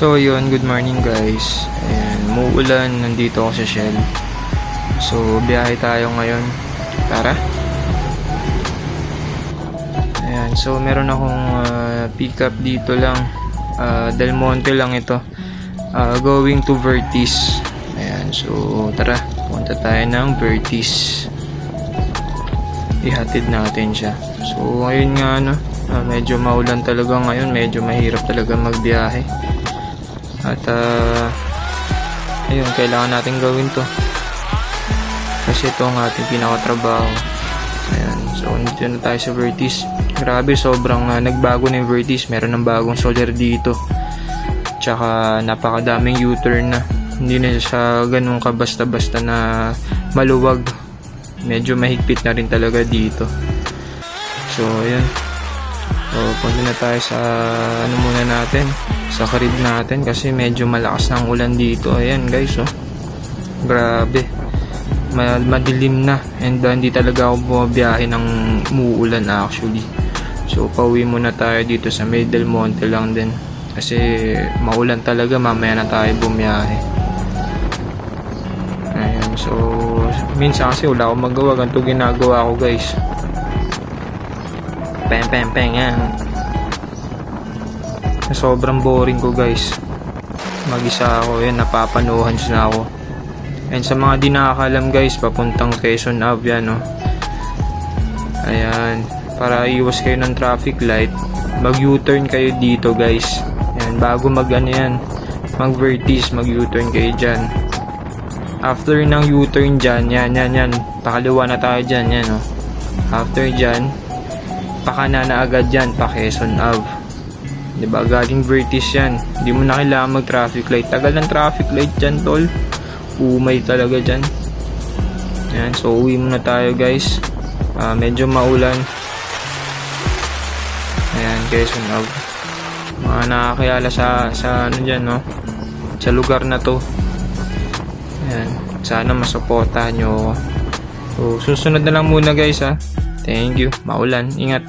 So yun, good morning guys. Ayan, muulan, nandito ako sa Shell. So biyahe tayo ngayon. Tara. Ayan, so meron akong pick up dito lang. Del Monte lang ito. Going to Vertis. Ayan, so tara, punta tayo ng Vertis. Ihatid natin siya. So ngayon nga medyo maulan talaga ngayon, medyo mahirap talaga magbiyahe. At ayun, kailangan natin gawin to kasi ito ang ating pinakatrabaho. Ayan, so nandito na tayo sa Vertis. Grabe, sobrang nagbago na yung Vertis. Meron ng bagong soldier dito, tsaka napakadaming U-turn na. Hindi na siya ganun kabasta-basta na maluwag. Medyo mahigpit na rin talaga dito. So ayan, so punta na tayo sa muna natin, sa karib natin, kasi medyo malakas na ang ulan dito. Ayan guys, grabe, madilim na, and hindi talaga ako bumabiyahe ng muulan actually. So pauwi muna tayo dito sa Del Monte lang din, kasi maulan talaga, mamaya na tayo bumiyahe. Ayan, so minsan kasi wala akong magawa, ganito ginagawa ko guys. Peng yan. Sobrang boring ko guys, mag-isa ako. Yan, napapanuhan na ako. And sa mga di nakakalam guys, papuntang Quezon Ave yan, ayan, para iwas kayo ng traffic light, mag U-turn kayo dito guys. Ayan, bago mag mag Vertis, mag U-turn kayo dyan. After ng U-turn dyan, yan, pakaliwa na tayo dyan, yan, after dyan, pakana na agad dyan, pa Quezon Ave. Diba, galing Vertis yan. Hindi mo na kailangan mag traffic light. Tagal ng traffic light dyan, tol. Umay talaga dyan. Yan, so uwi muna tayo guys. Medyo maulan. Ayan, Quezon Ave. Mga nakakayala sa dyan, sa lugar na to. Ayan, sana masuportahan nyo. So susunod na lang muna guys, Thank you. Maulan, ingat.